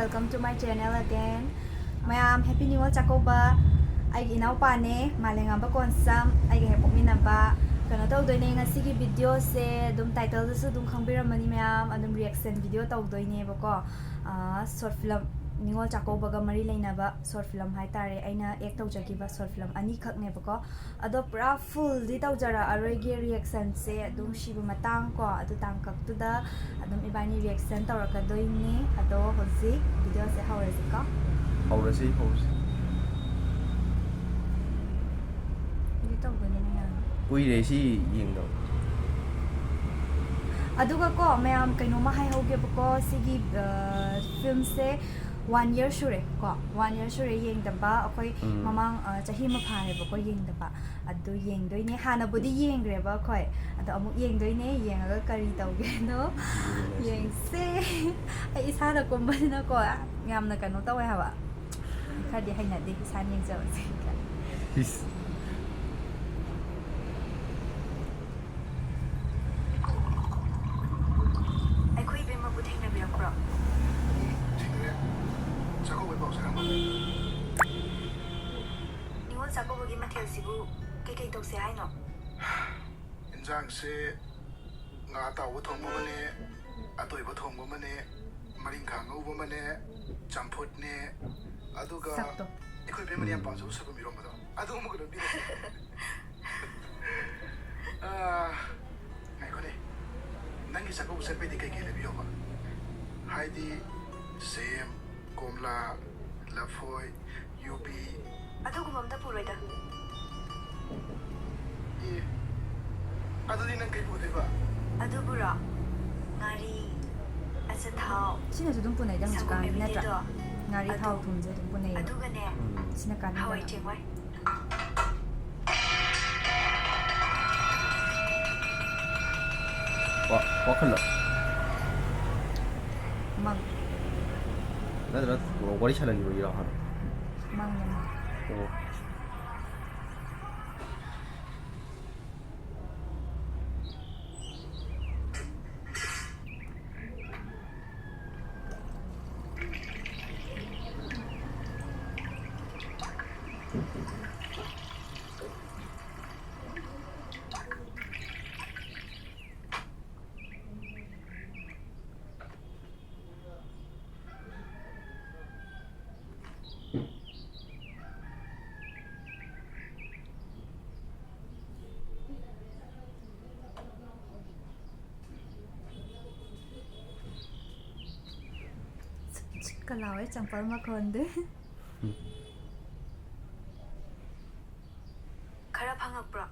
welcome to my channel again. Mayam happy new year chakoba. Ay inaw pa ne malengam ba konsam ay hepok minaba. Kano tawdoy ne ngasi gi video se dum title su dum khangbiramani mayam adum reaction video tawdoy ne bako short film Ningol chakoba ga mari lainaba short film haitare aina ek tawjagiba short film ani khak ne bako ado pura full di tawjara aroige reaction se adum shibu matang ko adu tangkak tu da adum ibani reaction tawraka doine ado hosi video se hawrasi ka hawrasi di tawgone ne ya kuire si yengdo aduga ko mayam kaino ma hai hoge bako sigi film se 1 year sure ko 1 year sure yeng daba akoi mamang chahi ma phare ba ko yeng daba adu yeng doi ne hana bodi yeng gre ba khoi adu amuk yeng doi ne yeng aga kari tawge no yeng se ai isa da ko ba na ko ngam na kanu tawe ha ba khadi haina de isa yeng jaw se ka ai khoi be ma bu thai na bi ko Ningol chakobogi mathel sibu kei tawse hai no injang se nga ta wo thong mo ne atoi bo thong mo ne maring khang ngo bo ne champut ne aduga ikoi be mani pa jo sabu mi rom ba adu mo ko bi ngai ko ne nangi chakobo se pe de kei le bi yo ba haidi sem komla lafoi yubi adugum amta puroi da adu din kai bo de ba adu bura ngari asa thau sina su dum punai dang chika na tra ngari thau thum je dum punai aduga ne sina kan hawai chengwai wa khala mang 나들 머리 찰랑이 뭐 이라 하나 mang ka lawe champal ma konde khara phangak pra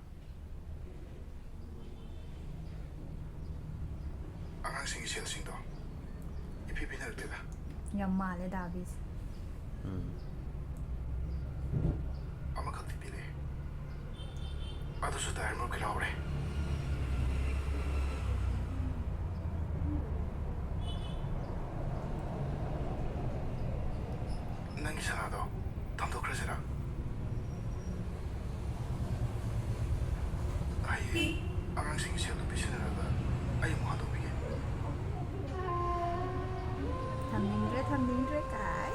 angang sing sel sing do ipi binar te da yam male dabis ama khati pile adu su da mo kelaure nangi sanado tanto crecerá ai angang sing sel do bisina da ai mo hado bige tham ding re kai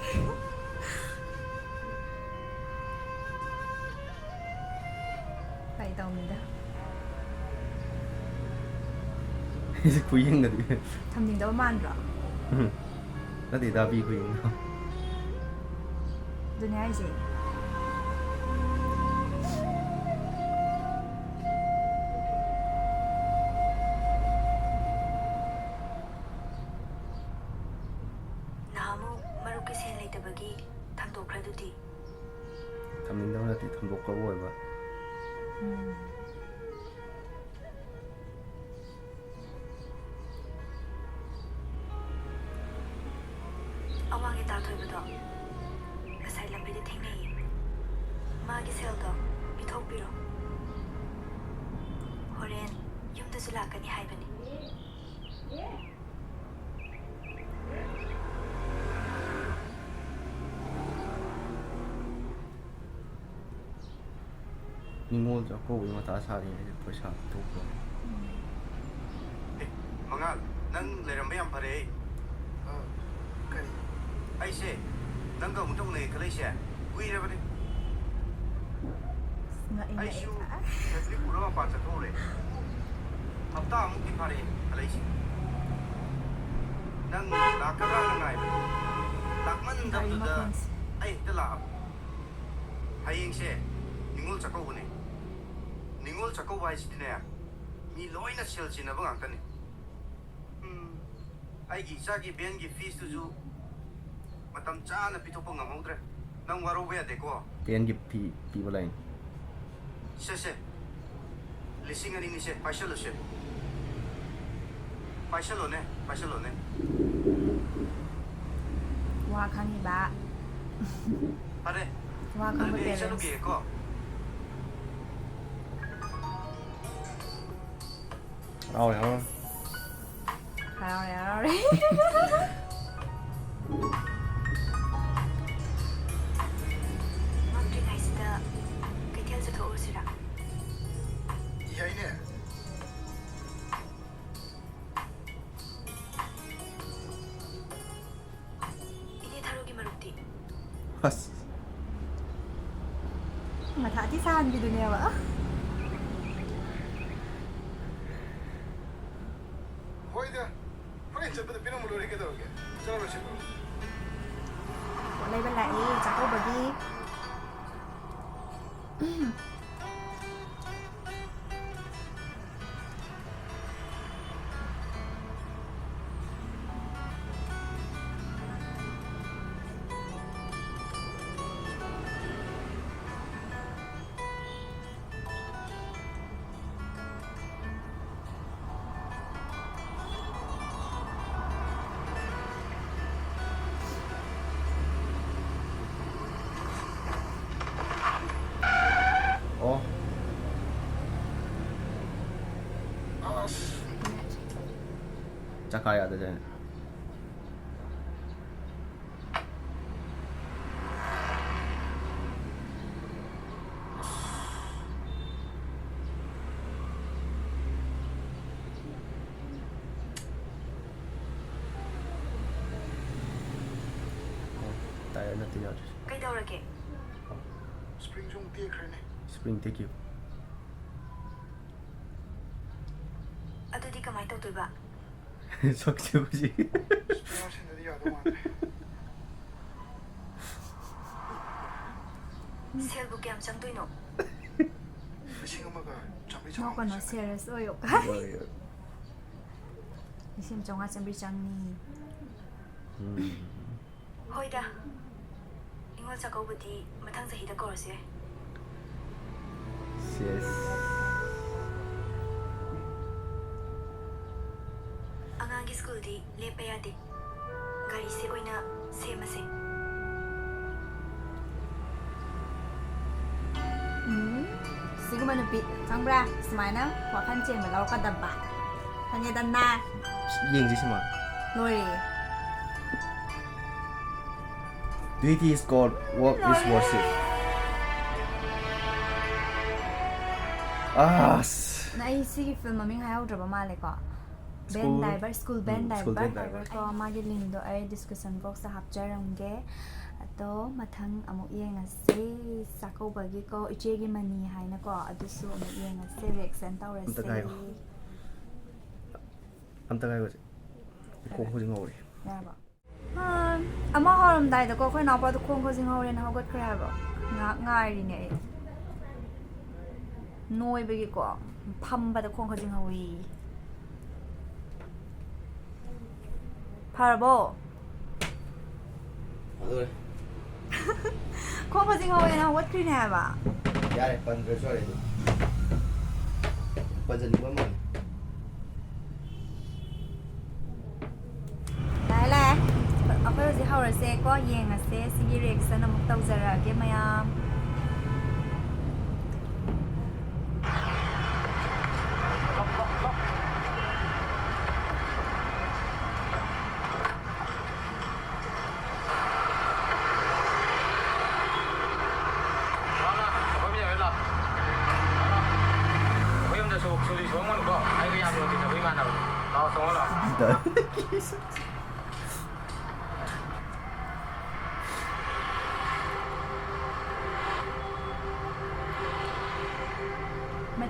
phải tàu mình đó 이제 구이행가 돼 tham ding đâu man rồi 나도 나비 구이행가 dunia gì namu maruki sen lai tabagi thamdo khradudi 담는다고 나도 담복 거고 해봐 awang ita thoibado ngasai lambi de thengnei magi seldo bithokpiro horen yumda su lakani haibani 닝올 잡고 이거 다 사리 벌써 도고 mangal nang leram bayam pare kari ꯑꯩꯁꯦ ꯅꯪꯒ ꯑꯃꯨꯛꯇ ꯎꯅꯩ ꯈꯜꯂꯛꯏꯁꯦ ꯀꯨꯏꯔꯕꯅꯤ ꯑꯩꯁꯨ family ꯄꯨꯔꯒ ꯃꯄꯥꯟ ꯆꯠꯊꯣꯛꯎꯔꯦ ꯍꯞꯇꯥ ꯑꯃꯨꯛꯇꯤ ꯐꯥꯔꯛꯑꯦ ꯈꯜꯂꯛꯏꯁꯦ ꯅꯪ ꯂꯥꯛꯀꯗ꯭ꯔꯥꯅ ꯉꯥꯏꯕꯅꯤ ꯂꯥꯛꯃꯟꯗꯕꯗꯨꯗ ꯑꯩ ꯍꯦꯛꯇ ꯂꯥꯛꯑꯕ ꯍꯌꯦꯡꯁꯦ ꯅꯤꯉꯣꯜ ꯆꯥꯛꯀꯧꯕꯅꯦ ꯅꯤꯉꯣꯜ ꯆꯥꯛꯀꯧꯕ ꯍꯥꯏꯁꯤꯗꯤꯅꯦ ꯃꯤ ꯂꯣꯏꯅ ꯁꯦꯜ ꯆꯤꯟꯅꯕ ꯉꯥꯛꯇꯅꯤ ꯑꯩꯒꯤ ꯏꯆꯥꯒꯤ ꯕꯦꯟꯒꯤ ꯐꯤꯁꯇꯨꯁꯨ ꯃꯇꯝ ꯆꯥꯅ ꯄꯤꯊꯣꯛꯄ ꯉꯝꯍꯧꯗ꯭ꯔꯦ ꯅꯪ ꯋꯥꯔꯧꯕ ꯌꯥꯗꯦꯀꯣ ꯄꯦꯟꯒꯤ ꯐꯤ ꯄꯤꯕ ꯂꯥꯏꯟ ꯁꯦ 2,200ꯅꯤꯁꯦ ꯄꯥꯏꯁꯜꯂꯨꯁꯦ ꯄꯥꯏꯁꯜꯂꯣꯅꯦ ꯋꯥ ꯈꯪꯉꯤꯕ ꯐꯔꯦ ꯋꯥ ꯈꯪꯕ ꯑꯗꯨꯗꯤ ꯑꯩ ꯄꯦꯔꯦꯟꯁ ꯆꯠꯂꯨꯒꯦꯀꯣ ꯍꯔꯥꯎꯔꯦ ꯍꯔꯥꯎꯔꯦ ꯃꯝꯗ꯭ꯔꯤꯉꯩꯁꯤꯗ ꯀꯩꯊꯦꯜ ꯆꯠꯊꯣꯛꯎꯔꯁꯤꯔꯥ ꯌꯥꯏꯅꯦ 이게 다루기 마루띠 ꯑꯁ 마타티 사한비두네요 ꯍꯣꯏꯗ ꯍꯣꯔꯦꯟ ꯆꯠꯄꯗ ꯄꯤꯔꯝꯃ ꯂꯣꯏꯔꯦ ꯀꯩꯗꯧꯔꯒꯦ ꯆꯠꯂꯨꯔꯁꯤ 원래 라이 자고버기 어 ꯑꯁ ꯆꯀꯥ ꯌꯥꯗꯖꯥꯠꯅꯦ ꯇꯥꯏꯌꯔ ꯅꯠꯇꯦ ꯌꯥꯗ꯭ꯔꯤꯁꯦ ꯀꯩꯗꯧꯔꯒꯦ ꯁ꯭ꯄ꯭ꯔꯤꯡ ꯁꯨ ꯇꯦꯛꯈ꯭ꯔꯦꯅꯦ ꯁ꯭ꯄ꯭ꯔꯤꯡ ꯇꯦꯛꯈꯤꯕ ꯑꯗꯨꯗꯤ ꯀꯃꯥꯏ ꯇꯧꯗꯣꯏꯕ ꯁꯛꯁꯦ ꯍꯧꯖꯤꯛ ꯁ꯭ꯄ꯭ꯔꯤꯡ ꯍꯥꯞꯁꯤꯟꯗꯗꯤ ꯌꯥꯗꯧ ꯃꯥꯟꯗ꯭ꯔꯦ ꯁꯦꯜꯕꯨ ꯀꯌꯥꯝ ꯆꯪꯗꯣꯏꯅꯣ 1,000ꯒ ꯆꯥꯝꯃꯔꯤ ꯅꯣꯛꯀꯅꯣ ꯆꯥꯝꯃꯉꯥ ꯁꯦꯔꯤꯌꯁ ꯑꯣꯏꯌꯣ 2,500 ꯆꯪꯅꯤ ꯍꯣꯏꯗ ꯅꯤꯉꯣꯜ ꯆꯥꯛꯀꯧꯕꯗꯤ ꯃꯊꯪ ꯆꯍꯤꯗ ꯀꯧꯔꯁꯦ ꯁꯦꯁ ꯑꯉꯥꯡꯒꯤ ꯁ꯭ꯀꯨꯜꯗꯤ ꯂꯦꯞꯄ ꯌꯥꯗꯦ ꯒꯥꯔꯤꯁꯦ ꯑꯣꯏꯅ ꯁꯦꯝꯃꯁꯦ ꯁꯤꯒꯨꯝꯕ ꯅꯨꯄꯤ ꯈꯪꯕ꯭ꯔꯥ ꯁꯨꯃꯥꯏꯅ ꯋꯥꯈꯜ ꯆꯦꯟꯕ ꯂꯧꯔꯛꯀꯗꯕ ꯈꯪꯉꯦꯗꯅ ꯌꯦꯡꯁꯤ ꯁꯤꯃ ꯂꯣꯏꯔꯦ Duty is God, work is worship. ꯑꯁ ꯅ ꯑꯩ ꯁꯤꯒꯤ ꯐꯤꯜꯝ ꯃꯃꯤꯡ ꯍꯥꯏꯍꯧꯗ꯭ꯔꯕ ꯃꯥꯜꯂꯦꯀꯣ ꯕꯦꯟ ꯗꯥꯏꯚꯔ ꯁ꯭ꯀꯨꯜ ꯕꯦꯟ ꯗꯥꯏꯚꯔ ꯀꯣ ꯃꯥꯒꯤ ꯂꯤꯡꯗꯣ ꯑꯩ ꯗꯤꯁꯀ꯭ꯔꯤꯞꯁꯟ ꯕꯣꯛꯁꯇ ꯍꯥꯞꯆꯔꯝꯒꯦ ꯑꯗꯣ ꯃꯊꯪ ꯑꯃꯨꯛ ꯌꯦꯡꯉꯁꯤ ꯆꯥꯛꯀꯧꯕꯒꯤꯀꯣ ꯏꯆꯦꯒꯤ ꯃꯅꯤ ꯍꯥꯏꯅꯀꯣ ꯑꯗꯨꯁꯨ ꯑꯃꯨꯛ ꯌꯦꯡꯉꯁꯤ ꯔꯤꯑꯦꯛꯁꯟ ꯇꯧꯔꯁꯤ ꯑꯝꯇ ꯉꯥꯏꯈꯣꯁꯦ ꯈꯣꯡ ꯍꯧꯖꯤꯛ ꯉꯧꯔꯤ ꯌꯥꯔꯕꯣ ꯑꯃ ꯍꯧꯔꯝꯗꯥꯏꯗꯀꯣ ꯑꯩꯈꯣꯏ ꯏꯅꯥꯎꯄꯥꯗꯣ ꯈꯣꯡ ꯈꯨꯖꯤꯡ ꯍꯧꯔꯦꯅ ꯍꯧꯒꯠꯈ꯭ꯔꯦ ꯍꯥꯏꯕ ꯉꯥꯏꯍꯥꯛ ꯉꯥꯏꯔꯤꯅꯦ ꯑꯩ ꯅꯣꯏꯕꯒꯤꯀꯣ ꯐꯝꯕꯗ ꯈꯣꯡ ꯈꯨꯖꯤꯡ ꯍꯧꯏ ꯐꯔꯕꯣ ꯑꯗꯨꯔꯦ ꯈꯣꯡ ꯈꯨꯖꯤꯡ ꯍꯧꯋꯦꯅ ꯍꯧꯒꯠꯈ꯭ꯔꯤꯅꯦ ꯍꯥꯏꯕ ꯌꯥꯔꯦ ꯄꯟꯗ꯭ꯔꯁꯨ ꯌꯥꯔꯦ ꯑꯗꯨ ꯄꯟꯖꯅꯤꯡꯕ ꯃꯥꯜꯂꯦ ꯂꯥꯛꯑꯦ ꯑꯩꯈꯣꯏ ꯍꯧꯖꯤꯛ ꯍꯧꯔꯁꯦꯀꯣ ꯌꯦꯡꯉꯁꯦ ꯁꯤꯒꯤ ꯔꯤꯑꯦꯛꯁꯟ ꯑꯃꯨꯛ ꯇꯧꯖꯔꯛꯑꯒꯦ ꯃꯌꯥꯝ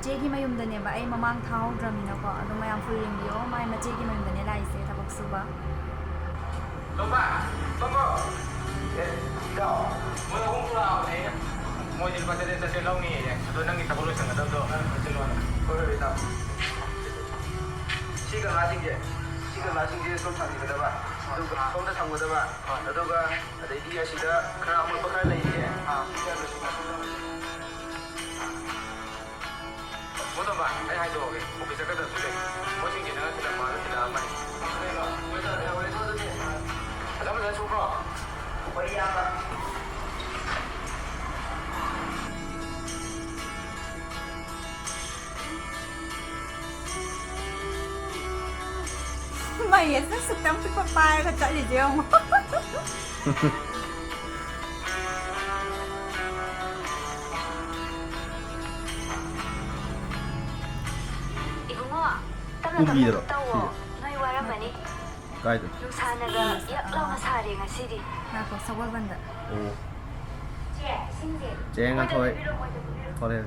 ꯃꯆꯦꯒꯤ ꯃꯌꯨꯝꯗꯅꯦꯕ ꯑꯩ ꯃꯃꯥꯡ ꯊꯥꯍꯧꯗ꯭ꯔꯕꯅꯤꯅꯀꯣ ꯑꯗꯨꯝ ꯃꯌꯥꯝ ꯐꯨꯜ ꯌꯦꯡꯕꯤꯌꯣ ꯃꯥꯏ ꯃꯆꯦꯒꯤ ꯃꯌꯨꯝꯗꯅꯦ ꯂꯥꯛꯏꯁꯦ ꯊꯕꯛ ꯁꯨꯕ Tunggu, tunggu. Kau, mau ngomong apa ni? Mau jadi pasal dia pasal lau ni je. Tu nang kita boleh sangat tu. Pasal lau. Kau dah tahu. Siapa ngasih je? Siapa ngasih je? Kau sambil kita ba. Tu kau dah sambil kita ba. Tu kan ada dia siapa kerana amal pakai lagi je. Mau tahu ba? Hai tu okey. Okey cakap tu tu. Mau sini nak kita malu kita apa ni? Mau tahu dah boleh tu tu. Ada mana suka? Boleh apa? Mày ấy rất sực trong cái papaya là chạy gì chứ không? Ibungo, tama Ubi na daw. tawo. Noy wara mani. Kahit. Sana yak lang masari nga sidi. Ako, sa wall banda. Oo. Che, sindi. Cheng ang thôi. Thôi đây.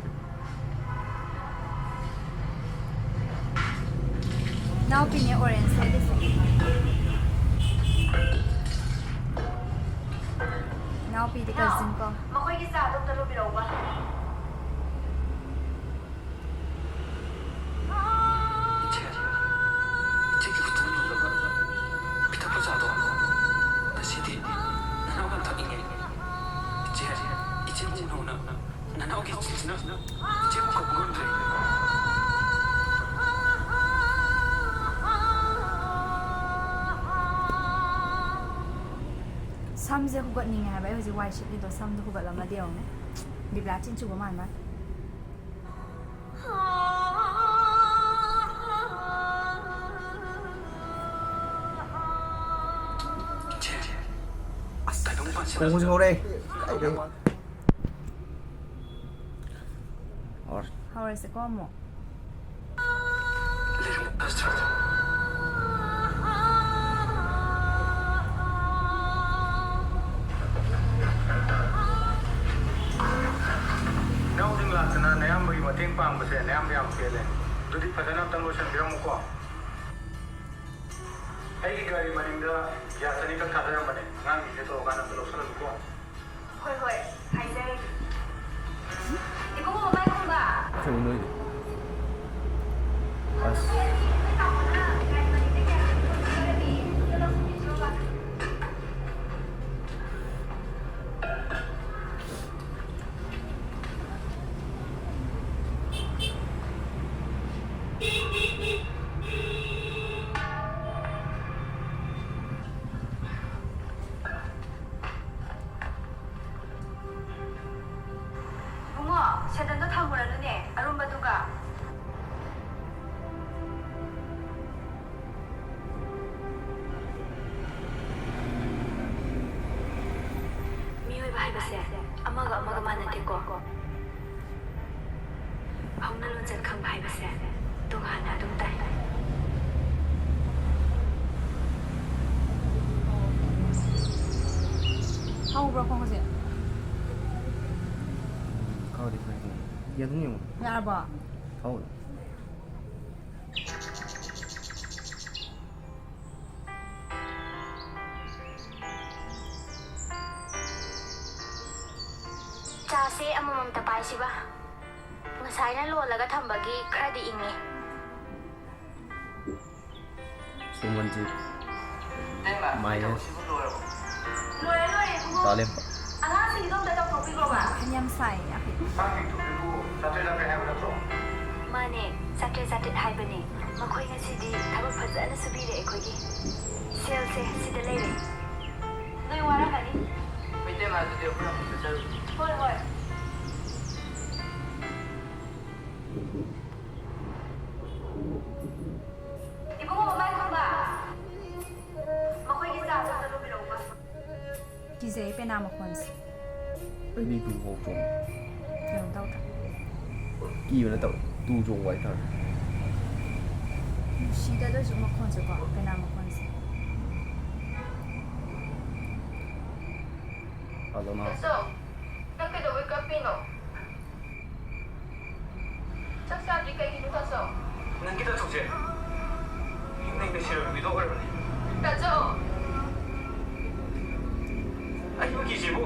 Now pinya orange sa this. Now pili cousin ko. Makoy gisa atong talo bilaw ba? Samse hugatninga haba hojik white sheet nito samdo hugatlamna diawne. Bibla chin chuba man man. Cùng ngồi đây. How is it como? Nau ding la kana nayam bagi mating pang bese nayam yam kele. Jadi padana tang lo san biram ko. Ai ki gari maninda ya sani ka khada mane. Ngang ni to kana to san ko. Hoy hoy, hai dai. Ibungo mai kong ba? Chơi nuôi. As. Bungo, sedan to thangura ne. Arumba duga. Miyoy ba haibase? Amaga amaga manate ko. Hongna lonjan khang haibase. Tongana dum tai. How bro kong kasi? Kau đi phải. Yên không nhiều. Nga ba? Thôi. Chase amamam tapay siba. Ngasay na lolaga thambagi kradi ingi. Suman ji. Mai hết. Lore lore bungo. Ta lên. Ala sing dong da dong kopi ko ba? Kanyam sai. Okay. Sang ni tu biru sate sate hai ba to. Mane, sakle satit haibani. Makoy nga sidi thabak phajana subire ekhogi. Sel se sida lere. Noi wara kani. Pite ma tu dia pura pasal. Hoy hoy. Ibu mo mai ko ba? Makoy gisa atong talo bilaw ba? Kizay penama kons. Đây đi tu hồ trùng. Yung tao ta. Kỳ mà nó tạo tu trùng vậy thôi. Shida do zuma kons ko penama kons. Hello na. So, nagkidaway ka pino. ꯆꯥꯛ ꯆꯥꯗ꯭ꯔꯤ ꯀꯩꯒꯤꯅꯣ ꯇꯥꯆꯧ? ꯅꯪꯒꯤ ꯇꯥꯆꯧꯁꯦ ꯅꯪꯅ ꯁꯤꯔꯕ ꯃꯤꯗꯣ ꯑꯣꯏꯔꯕꯅꯤ. ꯇꯥꯆꯧ! ꯑꯩ ꯃꯒꯤꯁꯤꯕꯨ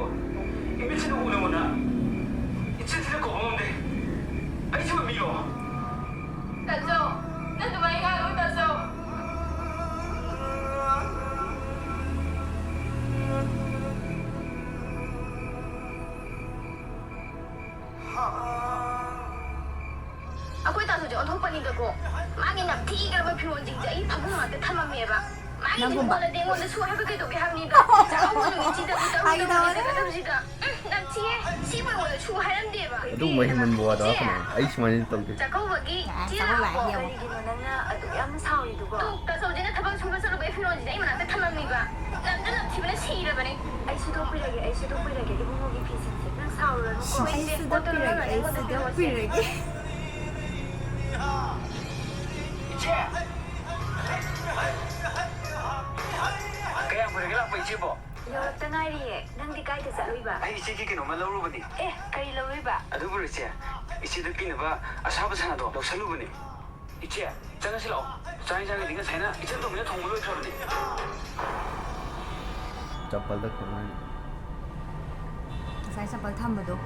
이미지는 오는구나. 이치는 고마운데. 아니 지금 미워. ꯇꯥꯆꯧ! ꯅꯪ ꯑꯗꯨꯃꯥꯏꯅ ꯉꯥꯡꯒꯅꯨ ꯇꯥꯆꯧ! ꯑꯩꯈꯣꯏ ꯇꯥꯆꯧꯁꯦ ꯑꯣꯟꯊꯣꯛꯄꯅꯤꯗꯀꯣ. ꯃꯥꯒꯤ ꯅꯝꯊꯤꯈ꯭ꯔꯕ ꯐꯤꯔꯣꯜꯁꯤꯡꯁꯦ ꯑꯩ ꯐꯃꯨꯡ ꯉꯥꯛꯇ ꯊꯝꯃꯝꯃꯦꯕ. ꯃꯥꯒꯤ ꯅꯪꯉꯣꯟꯗꯗꯤ ꯑꯩꯉꯣꯟꯗꯁꯨ ꯍꯥꯏꯕ ꯀꯩꯗꯧꯒꯦ ꯍꯥꯏꯕꯅꯤꯗ. ꯆꯥꯛꯀꯧꯕ ꯅꯨꯃꯤꯠꯁꯤꯗ ꯆꯠꯀꯗꯕꯁꯤꯗ ꯅꯝꯊꯤꯌꯦ. ꯁꯤꯕꯨ ꯑꯩꯉꯣꯟꯗ ꯁꯨ ꯍꯥꯏꯔꯝꯗꯦꯕ. ꯑꯗꯨꯒꯨꯝꯕ ꯍꯦꯟꯃꯟꯕ ꯋꯥꯗꯣ ꯍꯥꯏꯔꯛꯀꯅꯣ. ꯑꯩ ꯁꯨꯃꯥꯏꯅ ꯇꯧꯗꯦ. ꯆꯥꯛꯀꯧꯕꯒꯤ ꯀꯔꯤꯒꯤꯅꯣ ꯅꯪꯅ ꯑꯗꯨꯛ ꯌꯥꯝꯅ ꯁꯥꯎꯔꯤꯗꯨꯕꯣ? ꯇꯥꯆꯧꯁꯤꯅ ꯊꯕꯛ ꯁꯨꯕ ꯆꯠꯂꯨꯕꯒꯤ ꯐꯤꯔꯣꯜꯁꯤꯗ ꯑꯩ ꯃꯅꯥꯛꯇ ꯊꯝꯃꯝꯃꯤꯕ. ꯅꯝꯁꯨ ꯅꯝꯊꯤꯕꯅ ꯁꯤꯔꯕꯅꯤ. ꯑꯩ ꯁꯨꯗꯣꯛꯄꯤꯔꯒꯦ ꯏꯕꯨꯡꯉꯣꯒꯤ ꯐꯤꯁꯤꯡꯁꯦ. ꯅꯪ ꯁꯥꯎꯔꯨꯔꯅꯨꯀꯣ. ꯑꯩ ꯁꯨꯗꯣꯛꯄꯤꯔꯒꯦ. 이치. 그냥 그러게 라고 이치보. ꯌꯧꯔꯛꯇ ꯉꯥꯏꯔꯤꯌꯦ. ꯅꯪꯗꯤ ꯀꯥꯏꯗ ꯆꯠꯂꯨꯏꯕ? 아이 이치기 그놈만 나오르버니. ꯀꯔꯤ ꯂꯧꯔꯨꯏꯕ? 아두 그렇지. 이치도 끼는바 아사바 사나도 럭살루버니. 이치. 짜나실어. 짜이장이 네가 사나 이치도 그냥 동물로 쳐버니. ꯆꯄꯜꯗ ꯈꯦꯠꯅꯩ. ꯉꯁꯥꯏ ꯆꯄꯜ ꯊꯝꯕꯗꯣ.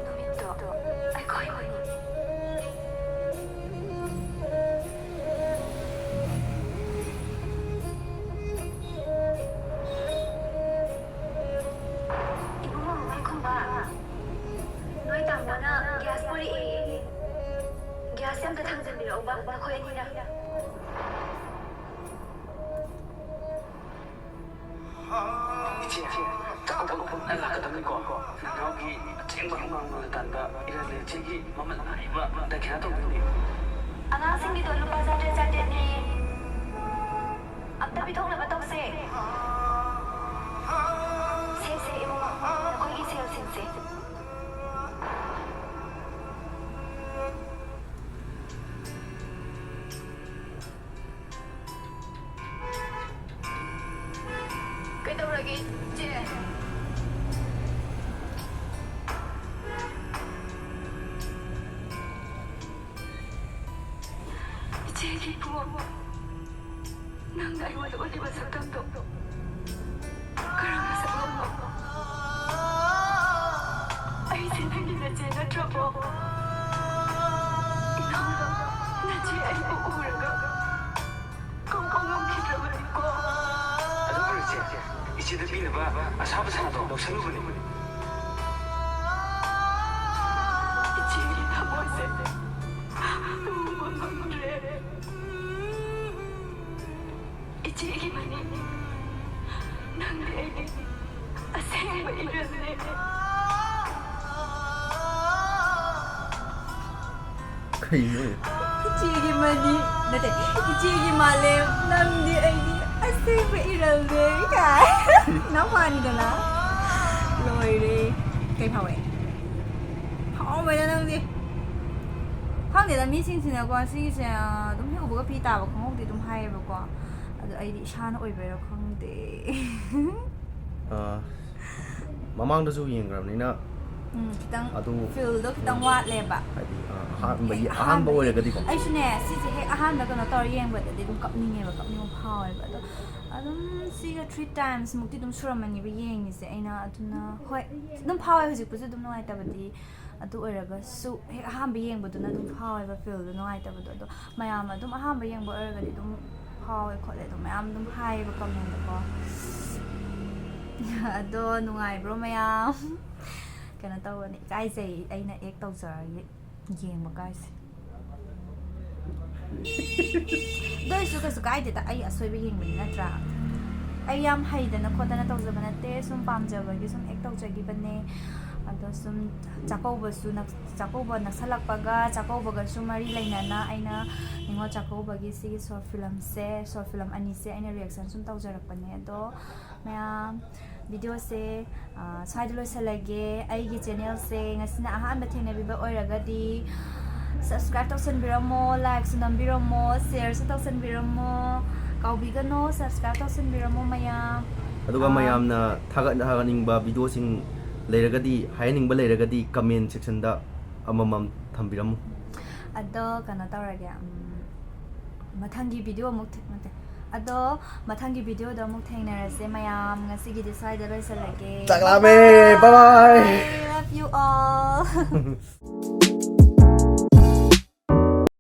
ꯅꯨꯃꯤꯠꯇꯣ ꯑꯩꯈꯣꯏ 이봉호 콩봐. 너희 당번아 갸스 뿌리. 갸스 좀 더 당근비로 오바 거의 아니라. 이치. 자꾸 날라가다니까. 여기 쟁방망으로 단다. 이래서 저기 뭐만 나이봐. 나 걔나 동생이. ꯑꯉꯥꯡꯁꯤꯡꯒꯤꯗꯣ ꯂꯨꯄꯥ 400 ꯑꯝꯇ ꯄꯤꯊꯣꯛꯅꯕ ꯇꯧꯁꯦ. ꯁꯦ ꯏꯕꯨꯡꯉꯣ ꯅꯈꯣꯏꯒꯤ ꯁꯦꯜꯁꯤꯡꯁꯦ. ꯀꯩꯗꯧꯔꯒꯦ ꯏꯆꯦ? 이제기 부모. 넌 아이와도 올리고 saktam도. 그러면서 엄마. 아이 생각이나 제가 trouble. 너무 나 제 아이 보고 울어가. 꽁꽁 기다리고 있고. 아두 그렇지. 이치도 끼는바 아사바 사나도 럭살루버니. 이제기 나머지. 그래. 이제기만이 넌내 생을 잃었네. ꯀꯩꯅꯣ? 이치기 말이 나대. 이치기 말에 남디 아이디 아세이브 이럴래. 너무 아니잖아. 로이래. 그게 파워해. 파워해 남디. ꯈꯪꯗꯦꯗ ꯃꯤꯁꯤꯡꯁꯤꯅꯀꯣ ꯁꯤꯒꯤꯁꯦ ꯑꯗꯨꯝ ꯍꯦꯛ ꯎꯕꯒ ꯄꯤ ꯇꯥꯕ ꯈꯪꯍꯧꯗꯦ ꯑꯗꯨꯝ ꯍꯥꯏꯌꯦꯕꯀꯣ. ꯑꯗꯣ ꯑꯩꯗꯤ ꯏꯁꯥꯅ ꯑꯣꯏꯕꯩꯔꯥ ꯈꯪꯗꯦ. ꯃꯃꯥꯡꯗꯁꯨ ꯌꯦꯡꯈ꯭ꯔꯕꯅꯤꯅ ꯈꯤꯇꯪ ꯑꯗꯨ ꯐꯤꯜꯗꯣ ꯈꯤꯇꯪ ꯋꯥꯠꯂꯦꯕ. ꯍꯥꯏꯗꯤ ꯑꯍꯥꯟꯕ ꯑꯣꯏꯔꯒꯗꯤꯀꯣ. ꯑꯩꯁꯨꯅꯦ ꯁꯤꯁꯦ ꯍꯦꯛ ꯑꯍꯥꯟꯕ ꯀꯩꯅꯣ ꯇꯧꯔ ꯌꯦꯡꯕꯗꯗꯤ ꯑꯗꯨꯝ ꯀꯞꯅꯤꯡꯉꯦꯕ ꯐꯥꯎꯋꯦꯕ. ꯑꯗꯣ ꯑꯗꯨꯝ ꯁꯤꯒ 3 times ꯃꯨꯛꯇꯤ ꯑꯗꯨꯝ ꯁꯨꯔꯝꯃꯅꯤꯕ ꯌꯦꯡꯉꯤꯁꯦ ꯑꯩꯅ. ꯑꯗꯨꯅ ꯍꯣꯏ ꯑꯗꯨꯝ ꯐꯥꯎꯋꯦ. ꯍꯧꯖꯤꯛꯄꯨꯁꯨ ꯑꯗꯨꯝ ꯅꯨꯡꯉꯥꯏꯇꯕꯗꯤ ꯑꯗꯨ ꯑꯣꯏꯔꯒꯁꯨ ꯍꯦꯛ ꯑꯍꯥꯟꯕ ꯌꯦꯡꯕꯗꯨꯅ ꯑꯗꯨꯝ ꯐꯥꯎꯋꯦꯕ ꯐꯤꯜꯗꯣ ꯅꯨꯡꯉꯥꯏꯇꯕꯗꯣ. ꯑꯗꯣ ꯃꯌꯥꯝ ꯑꯗꯨꯝ ꯑꯍꯥꯟꯕ ꯌꯦꯡꯕ ꯑꯣꯏꯔꯒꯗꯤ ꯑꯗꯨꯝ ꯐꯥꯎꯋꯦ ꯈꯣꯠꯂꯦ ꯑꯗꯨꯝ ꯃꯌꯥꯝ ꯑꯗꯨꯝ ꯍꯥꯏꯌꯦꯕ ꯀꯃꯦꯟꯗꯀꯣ. ꯑꯗꯣ ꯅꯨꯡꯉꯥꯏꯕ꯭ꯔꯣ ꯃꯌꯥꯝ? ꯀꯩꯅꯣ ꯇꯧꯕꯅꯤ ꯏꯀꯥꯏꯖꯩ ꯑꯩꯅ ꯑꯦꯛ ꯇꯧꯖꯔꯒ ꯌꯦꯡꯕ ꯀꯥꯏꯁꯦ. ꯑꯗꯨ ꯑꯣꯏꯔꯁꯨ ꯀꯩꯁꯨ ꯀꯥꯏꯗꯦꯗ. ꯑꯩ ꯑꯁꯣꯏꯕ ꯌꯦꯡꯕꯅꯤ ꯅꯠꯇ꯭ꯔꯥ? ꯑꯩ ꯌꯥꯝ ꯍꯩꯗꯅ ꯈꯣꯠꯇꯅ ꯇꯧꯖꯕ ꯅꯠꯇꯦ. ꯁꯨꯝ ꯄꯥꯝꯖꯕꯒꯤ ꯁꯨم ꯑꯦꯛ ꯇꯧꯖꯈꯤꯕꯅꯦ. ꯑꯗꯣ ꯁꯨꯝ ꯆꯥꯛꯀꯧꯕ ꯅꯛꯁꯜꯂꯛꯄꯒ ꯆꯥꯛꯀꯧꯕꯒꯁꯨ ꯃꯔꯤ ꯂꯩꯅꯅ ꯑꯩꯅ ꯅꯤꯉꯣꯜ ꯆꯥꯛꯀꯧꯕꯒꯤ ꯁꯤꯒꯤ ꯁꯣꯔꯠ ꯐꯤꯂꯝ ꯑꯅꯤꯁꯦ ꯑꯩꯅ ꯔꯤꯑꯦꯛꯁꯟ ꯁꯨꯝ ꯇꯧꯖꯔꯛꯄꯅꯦ. ꯑꯗꯣ ꯃꯌꯥꯝ ꯚꯤꯗꯤꯑꯣꯁꯦ ꯁ꯭ꯋꯥꯏꯗ ꯂꯣꯏꯁꯤꯜꯂꯒꯦ. ꯑꯩꯒꯤ ꯆꯦꯅꯦꯜꯁꯦ ꯉꯁꯤꯅ ꯑꯍꯥꯟꯕ ꯊꯦꯡꯅꯕꯤꯕ ꯑꯣꯏꯔꯒꯗꯤ subscribe ตอกสันบิรโม like สุนันบิรโม share สุตอกสันบิรโมเกาบีกันโน subscribe ตอกสันบิรโมมายาม ꯑꯗꯨꯒ ꯃꯌꯥꯝꯅ ꯊꯥꯒꯠꯅꯤꯡꯕ ꯚꯤꯗꯤꯑꯣꯁꯤꯡ ꯂꯩꯔꯒꯗꯤ ꯍꯥꯏꯅꯤꯡꯕ ꯂꯩꯔꯒꯗꯤ ꯀꯃꯦꯟ ꯁꯦꯛꯁꯟꯗ ꯑꯃꯃꯝ ꯊꯝꯕꯤꯔꯝꯃꯨ ꯑꯗꯣ ꯀꯩꯅꯣ ꯇꯧꯔꯒꯦ ꯃꯊꯪꯒꯤ ꯚꯤꯗꯤꯑꯣ ꯑꯃꯨꯛ ꯑꯗꯣ ꯃꯊꯪꯒꯤ ꯚꯤꯗꯤꯑꯣꯗ ꯑꯃꯨꯛ ꯊꯦꯡꯅꯔꯁꯦ ꯃꯌꯥꯝ ꯉꯁꯤꯒꯤꯗꯤ ꯁ꯭ꯋꯥꯏꯗ ꯂꯣꯏꯁꯤꯜꯂꯒꯦ ꯆꯥꯛ ꯂꯥꯝꯃꯦ ꯕꯥꯏ ꯕꯥꯏ love you all